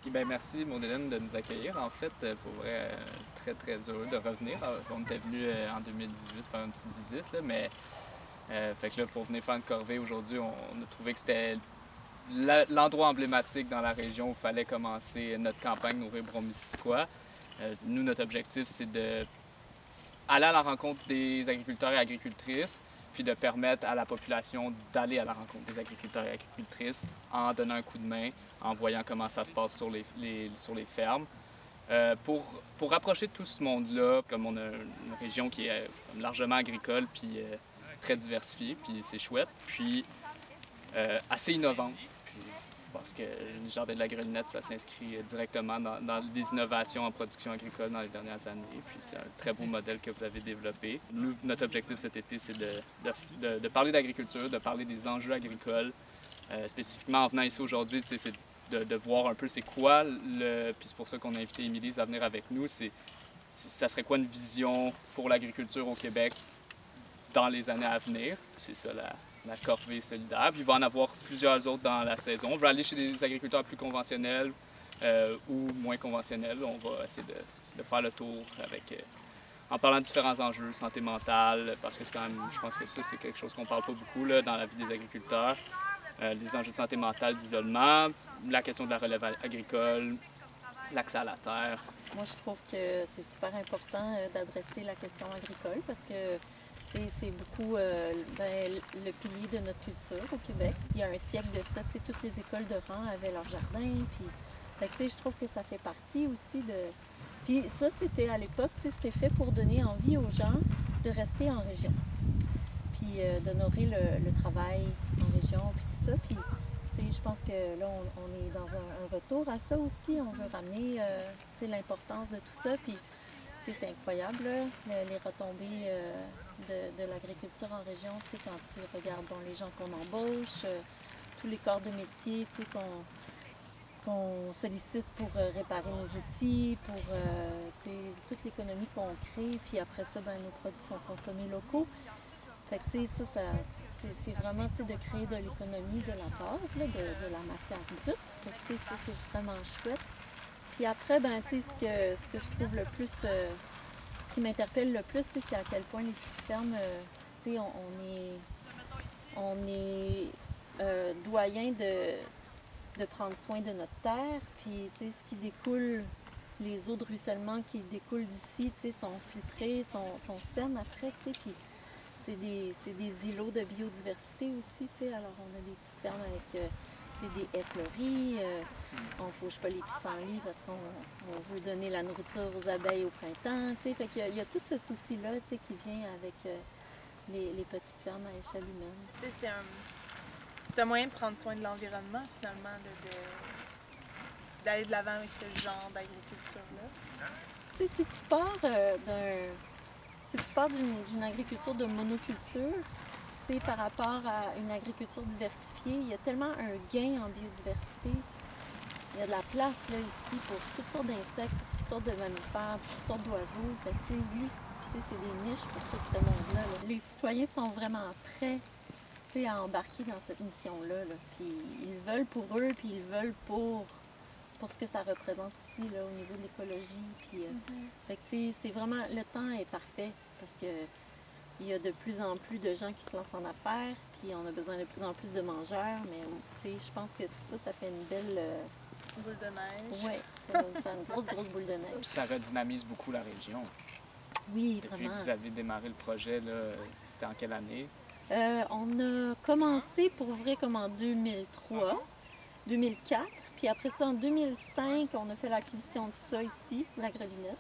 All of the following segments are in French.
Ben, merci Maud-Hélène de nous accueillir. En fait, pour vrai, très très heureux de revenir. On était venu en 2018 faire une petite visite, là, mais fait que là, pour venir faire une corvée aujourd'hui, on a trouvé que c'était l'endroit emblématique dans la région où il fallait commencer notre campagne Nourrir Brome-Missisquoi. Nous, notre objectif, c'est de aller à la rencontre des agriculteurs et agricultrices, puis de permettre à la population d'aller à la rencontre des agriculteurs et agricultrices en donnant un coup de main, en voyant comment ça se passe sur les fermes. Pour rapprocher tout ce monde-là, comme on a une région qui est largement agricole, puis très diversifiée, puis c'est chouette, puis assez innovante. Parce que le Jardin de la Grelinette, ça s'inscrit directement dans des innovations en production agricole dans les dernières années. Puis c'est un très beau modèle que vous avez développé. Nous, notre objectif cet été, c'est de parler d'agriculture, de parler des enjeux agricoles. Spécifiquement, en venant ici aujourd'hui, c'est de voir un peu c'est quoi puis c'est pour ça qu'on a invité Émilie à venir avec nous. Ça serait quoi une vision pour l'agriculture au Québec dans les années à venir. C'est ça la corvée solidaire. Puis il va en avoir plusieurs autres dans la saison. On va aller chez des agriculteurs plus conventionnels ou moins conventionnels. On va essayer de faire le tour en parlant de différents enjeux, santé mentale, parce que c'est quand même, je pense que ça, c'est quelque chose qu'on parle pas beaucoup là, dans la vie des agriculteurs. Les enjeux de santé mentale, d'isolement, la question de la relève agricole, l'accès à la terre. Moi, je trouve que c'est super important d'adresser la question agricole parce que c'est beaucoup le pilier de notre culture au Québec. Il y a un siècle de ça, toutes les écoles de rang avaient leur jardin. Puis, je trouve que ça fait partie aussi de... Puis ça, c'était à l'époque, c'était fait pour donner envie aux gens de rester en région. Puis d'honorer le travail en région, puis tout ça. Puis, je pense que là, on est dans un retour à ça aussi. On veut ramener l'importance de tout ça. Puis, c'est incroyable, là, les retombées de l'agriculture en région. Quand tu regardes les gens qu'on embauche, tous les corps de métier qu'on sollicite pour réparer nos outils, pour toute l'économie qu'on crée. Puis après ça, nos produits sont consommés locaux. Fait que, ça c'est vraiment de créer de l'économie de la base, là, de la matière brute. Fait que, ça, c'est vraiment chouette. Puis après, ce que je trouve le plus, ce qui m'interpelle le plus, c'est à quel point les petites fermes, on est doyen de prendre soin de notre terre. Puis, ce qui découle, les eaux de ruissellement qui découlent d'ici, sont filtrées, sont saines après, puis c'est des îlots de biodiversité aussi, alors on a des petites fermes avec des haies fleuries, on ne fauche pas les pissenlits parce qu'on veut donner la nourriture aux abeilles au printemps, fait qu'il y a tout ce souci-là qui vient avec les petites fermes à échelle humaine. C'est un moyen de prendre soin de l'environnement finalement, d'aller de l'avant avec ce genre d'agriculture-là. Si tu pars d'une agriculture de monoculture, par rapport à une agriculture diversifiée, il y a tellement un gain en biodiversité. Il y a de la place là, ici pour toutes sortes d'insectes, pour toutes sortes de mammifères, pour toutes sortes d'oiseaux. Fait que, oui, c'est des niches pour tout ce monde-là. Là. Les citoyens sont vraiment prêts à embarquer dans cette mission-là. Là. Puis ils veulent pour eux, puis ils veulent pour ce que ça représente aussi là, au niveau de l'écologie. Puis, fait que, c'est vraiment, le temps est parfait parce que il y a de plus en plus de gens qui se lancent en affaires, puis on a besoin de plus en plus de mangeurs, mais je pense que tout ça, ça fait une belle... boule de neige. Oui, ça va faire une grosse boule de neige. Puis ça redynamise beaucoup la région. Oui, Depuis vraiment. que vous avez démarré le projet, c'était en quelle année? On a commencé pour vrai comme en 2003, 2004, puis après ça, en 2005, on a fait l'acquisition de ça ici, la Grelinette.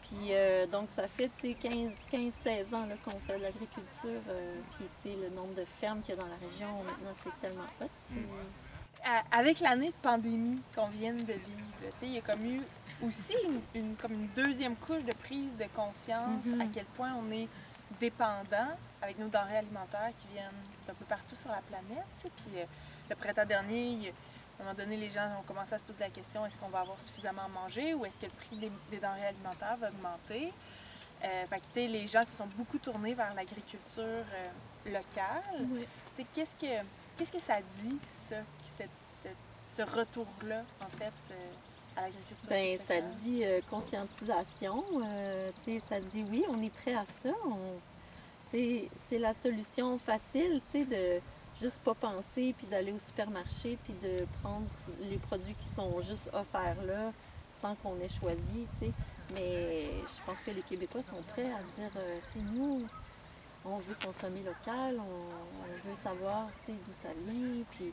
Puis donc ça fait 15-16 ans qu'on fait de l'agriculture, puis le nombre de fermes qu'il y a dans la région, maintenant c'est tellement hot. Avec l'année de pandémie qu'on vient de vivre, il y a comme eu aussi comme une deuxième couche de prise de conscience à quel point on est dépendant avec nos denrées alimentaires qui viennent d'un peu partout sur la planète. Puis le printemps dernier, à un moment donné, les gens ont commencé à se poser la question, est-ce qu'on va avoir suffisamment à manger ou est-ce que le prix des denrées alimentaires va augmenter? Fait que, les gens se sont beaucoup tournés vers l'agriculture locale. Oui. Qu'est-ce que ça dit, ça, ce retour-là, en fait, à l'agriculture? Ben, ça dit conscientisation. Ça dit oui, on est prêt à ça. C'est la solution facile, de juste pas penser, puis d'aller au supermarché, puis de prendre les produits qui sont juste offerts là, sans qu'on ait choisi, Mais je pense que les Québécois sont prêts à dire, nous, on veut consommer local, on veut savoir, d'où ça vient, puis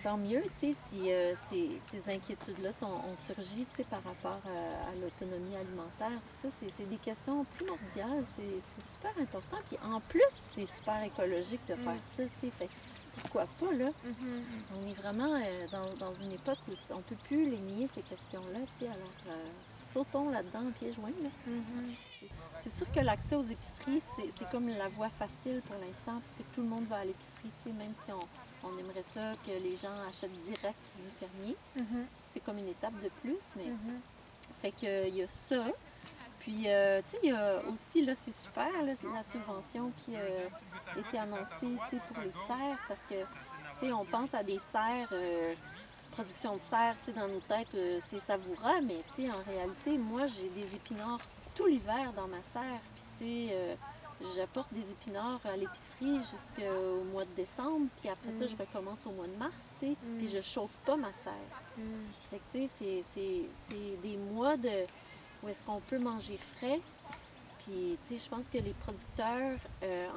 tant mieux, si ces inquiétudes-là ont surgi, par rapport à l'autonomie alimentaire, tout ça, c'est des questions primordiales, c'est super important, puis en plus, c'est super écologique de faire ça, fait pourquoi pas, là? On est vraiment dans une époque où on ne peut plus les nier, ces questions-là, alors sautons là-dedans, pieds joints, là. C'est sûr que l'accès aux épiceries, c'est comme la voie facile pour l'instant, parce que tout le monde va à l'épicerie, même si on aimerait ça que les gens achètent direct du fermier. C'est comme une étape de plus, mais fait qu'il y a ça. Puis, il y a aussi, là, c'est super, là, c'est la subvention qui a été annoncée, pour les serres, parce que, on pense à des serres, production de serres, dans nos têtes, c'est savoureux, mais, en réalité, moi, j'ai des épinards tout l'hiver dans ma serre, puis, j'apporte des épinards à l'épicerie jusqu'au mois de décembre, puis après ça, je recommence au mois de mars, puis je chauffe pas ma serre. Fait que, c'est des mois où est-ce qu'on peut manger frais. Puis, je pense que les producteurs,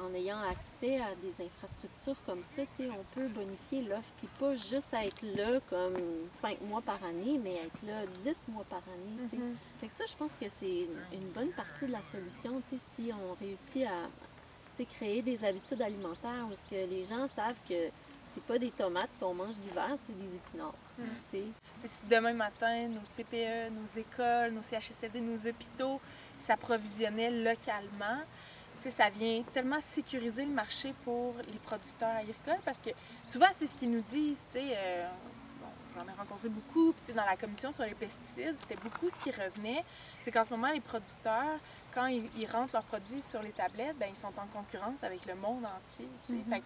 en ayant accès à des infrastructures comme ça, on peut bonifier l'offre, puis pas juste être là comme 5 mois par année, mais être là 10 mois par année, Fait que ça, je pense que c'est une bonne partie de la solution, si on réussit à créer des habitudes alimentaires où est-ce que les gens savent que c'est pas des tomates qu'on mange l'hiver, c'est des épinards. Si demain matin, nos CPE, nos écoles, nos CHSLD, nos hôpitaux s'approvisionnaient localement, ça vient tellement sécuriser le marché pour les producteurs agricoles, parce que souvent, c'est ce qu'ils nous disent, j'en ai rencontré beaucoup, puis dans la commission sur les pesticides, c'était beaucoup ce qui revenait, c'est qu'en ce moment, les producteurs, quand ils rentrent leurs produits sur les tablettes, bien, ils sont en concurrence avec le monde entier, Fait que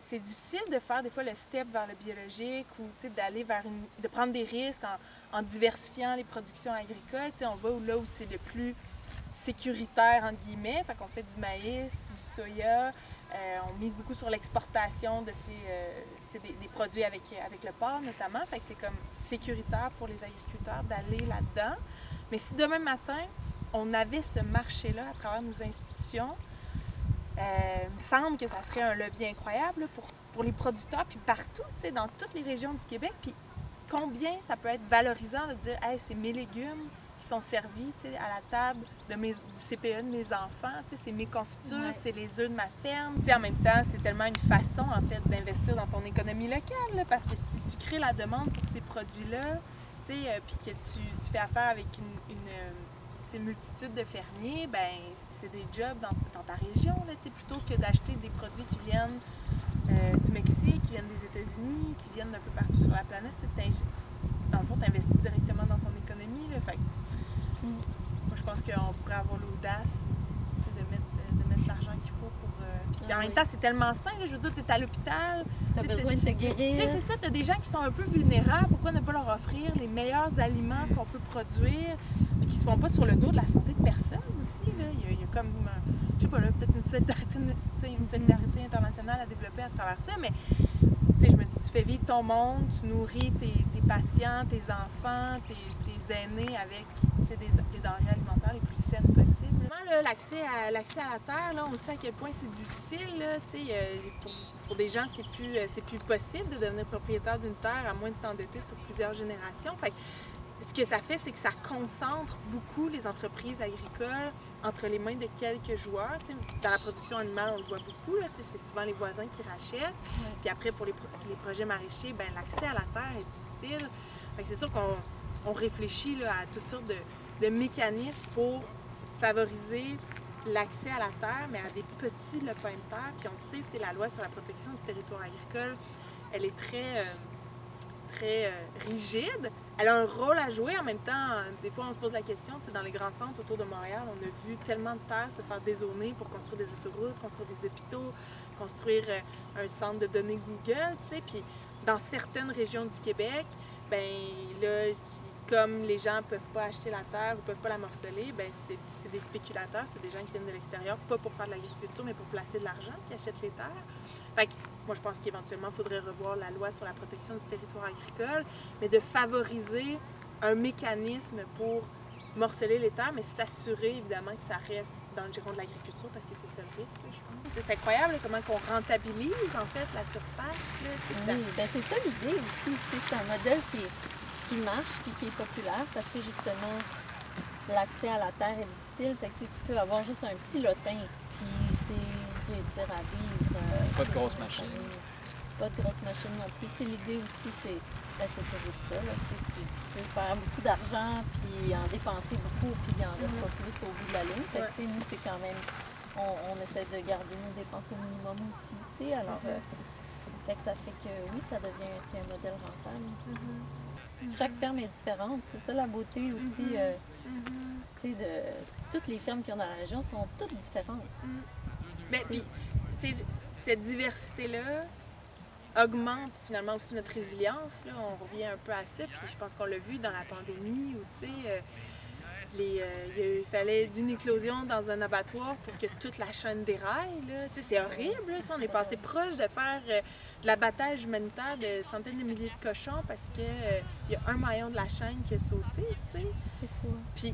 c'est difficile de faire des fois le step vers le biologique ou d'aller de prendre des risques en diversifiant les productions agricoles. On va là où c'est le plus sécuritaire, entre guillemets. Fait qu'on fait du maïs, du soya. On mise beaucoup sur l'exportation de des produits avec le porc notamment. Fait que c'est comme sécuritaire pour les agriculteurs d'aller là-dedans. Mais si demain matin, on avait ce marché-là à travers nos institutions, il me semble que ça serait un levier incroyable pour les producteurs, puis partout, dans toutes les régions du Québec. Puis combien ça peut être valorisant de dire « Hey, c'est mes légumes qui sont servis à la table du CPE de mes enfants, c'est mes confitures, c'est les œufs de ma ferme. » En même temps, c'est tellement une façon, en fait, d'investir dans ton économie locale, là, parce que si tu crées la demande pour ces produits-là, puis que tu fais affaire avec une multitude de fermiers, ben c'est des jobs dans ta région, là, plutôt que d'acheter des produits qui viennent du Mexique, qui viennent des États-Unis, qui viennent d'un peu partout sur la planète. Dans le fond, tu investis directement dans ton économie. Là, fait moi, je pense qu'on pourrait avoir l'audace de mettre l'argent qu'il faut pour... Puis en même temps, c'est tellement sain. Là, je veux dire, tu es à l'hôpital. Tu as besoin de te guérir. C'est ça, tu as des gens qui sont un peu vulnérables. Pourquoi ne pas leur offrir les meilleurs aliments qu'on peut produire, puis qui ne se font pas sur le dos de la santé de personne aussi. Là. Il y a comme, je sais pas, peut-être une solidarité internationale à développer à travers ça, mais je me dis, tu fais vivre ton monde, tu nourris tes patients, tes enfants, tes aînés avec des denrées alimentaires les plus saines possibles. Vraiment, l'accès à la terre, là, on sait à quel point c'est difficile. Là, pour des gens, c'est plus possible de devenir propriétaire d'une terre à moins de t'endetter sur plusieurs générations. Fait que, ce que ça fait, c'est que ça concentre beaucoup les entreprises agricoles entre les mains de quelques joueurs. Dans la production animale, on le voit beaucoup, c'est souvent les voisins qui rachètent. Puis après, pour les projets maraîchers, ben, l'accès à la terre est difficile. Fait que c'est sûr qu'on réfléchit là, à toutes sortes de mécanismes pour favoriser l'accès à la terre, mais à des petits lopins de terre. Puis on sait, la loi sur la protection du territoire agricole, elle est très rigide. Elle a un rôle à jouer. En même temps, des fois, on se pose la question, dans les grands centres autour de Montréal, on a vu tellement de terres se faire dézoner pour construire des autoroutes, construire des hôpitaux, construire un centre de données Google, puis dans certaines régions du Québec, ben là, comme les gens ne peuvent pas acheter la terre ou ne peuvent pas la morceler, ben c'est des spéculateurs, c'est des gens qui viennent de l'extérieur, pas pour faire de l'agriculture, mais pour placer de l'argent, qui achètent les terres. Fait que, moi, je pense qu'éventuellement, il faudrait revoir la loi sur la protection du territoire agricole, mais de favoriser un mécanisme pour morceler les terres, mais s'assurer évidemment que ça reste dans le giron de l'agriculture, parce que c'est ça le risque, je pense. C'est incroyable là, comment on rentabilise en fait la surface. Là, oui, ben c'est ça l'idée aussi. C'est un modèle qui marche puis qui est populaire parce que justement l'accès à la terre est difficile. Fait que, tu peux avoir juste un petit lotin puis réussir à vivre. Pas de grosses machines. Pas de grosses machines non plus. L'idée aussi, c'est toujours ça. Là, tu peux faire beaucoup d'argent puis en dépenser beaucoup puis il en reste pas plus au bout de la ligne. Fait que, nous, c'est quand même. On essaie de garder nos dépenses au minimum aussi. Alors, fait que ça fait que oui, ça devient aussi un modèle rentable. Chaque ferme est différente. C'est ça la beauté aussi. Toutes les fermes qu'il y a dans la région sont toutes différentes. Ben, puis, cette diversité-là augmente finalement aussi notre résilience. Là. On revient un peu à ça. Puis je pense qu'on l'a vu dans la pandémie où, il fallait d'une éclosion dans un abattoir pour que toute la chaîne déraille. C'est horrible. Là, ça. On est passé proche de faire de l'abattage humanitaire de centaines de milliers de cochons parce qu'il y a un maillon de la chaîne qui a sauté. C'est fou. Puis,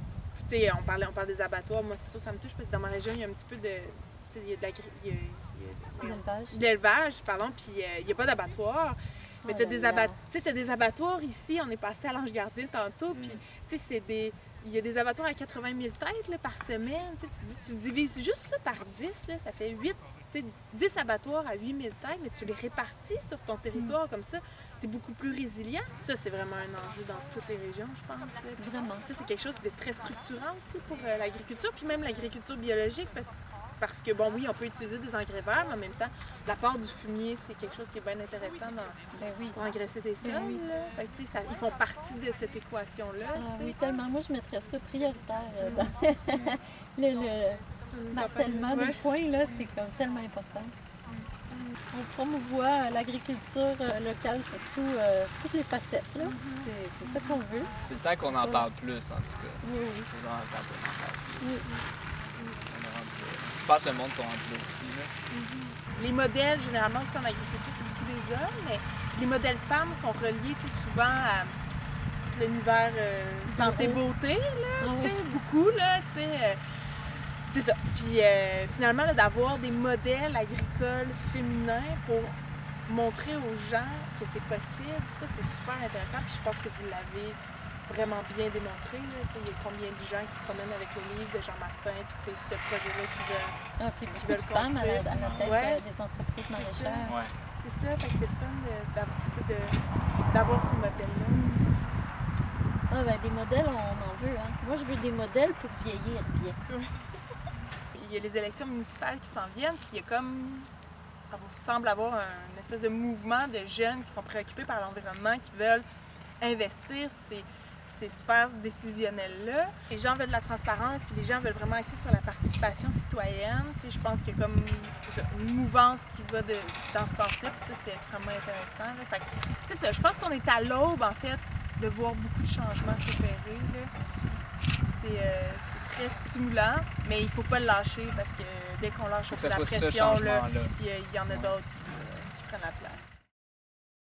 on parle des abattoirs. Moi, c'est sûr, ça me touche parce que dans ma région, il y a un petit peu de... Il y a de l'élevage, pardon, puis il n'y a pas d'abattoir. Mais tu as des abattoirs ici. On est passé à l'Ange Gardien tantôt, puis il y a des abattoirs à 80 000 têtes là, par semaine. Tu divises juste ça par 10, là, ça fait 10 abattoirs à 8 000 têtes, mais tu les répartis sur ton territoire comme ça. Tu es beaucoup plus résilient. Ça, c'est vraiment un enjeu dans toutes les régions, je pense. Vraiment. Ça, c'est quelque chose de très structurant aussi pour l'agriculture, puis même l'agriculture biologique, parce que, bon, oui, on peut utiliser des engrais verts, mais en même temps, l'apport du fumier, c'est quelque chose qui est bien intéressant pour engraisser des sols. Fait que, ils font partie de cette équation-là. Oui, tellement. Moi, je mettrais ça prioritaire dans le martèlement des points, là, c'est comme tellement important. On promouvoit l'agriculture locale sur toutes les facettes. Là. C'est ça qu'on veut. C'est le temps qu'on en parle plus, en tout cas. Oui. C'est vraiment le temps qu'on en parle plus. Je pense que le monde sont rendus là aussi. Là. Les modèles, généralement, aussi en agriculture, c'est beaucoup des hommes, mais les modèles femmes sont reliés souvent à tout l'univers santé-beauté, beaucoup, là, c'est ça. Puis finalement, là, d'avoir des modèles agricoles féminins pour montrer aux gens que c'est possible, ça, c'est super intéressant. Puis je pense que vous l'avez vraiment bien démontré. Il y a combien de gens qui se promènent avec le livre de Jean-Martin, puis c'est ce projet-là qui veulent construire. À la tête des entreprises maraîchères. C'est ça, fait que c'est le fun d'avoir ces modèles-là. Des modèles, on en veut. Hein. Moi, je veux des modèles pour vieillir bien. Il y a les élections municipales qui s'en viennent, puis il y a comme... Il semble avoir une espèce de mouvement de jeunes qui sont préoccupés par l'environnement, qui veulent investir ces sphères décisionnelles-là. Les gens veulent de la transparence, puis les gens veulent vraiment axer sur la participation citoyenne. Je pense qu'il y a comme une mouvance qui va dans ce sens-là, puis ça, c'est extrêmement intéressant. Là. Fait que, c'est ça, je pense qu'on est à l'aube, en fait, de voir beaucoup de changements s'opérer. C'est très stimulant, mais il ne faut pas le lâcher, parce que dès qu'on lâche un peu la pression, il y en a d'autres qui prennent la place.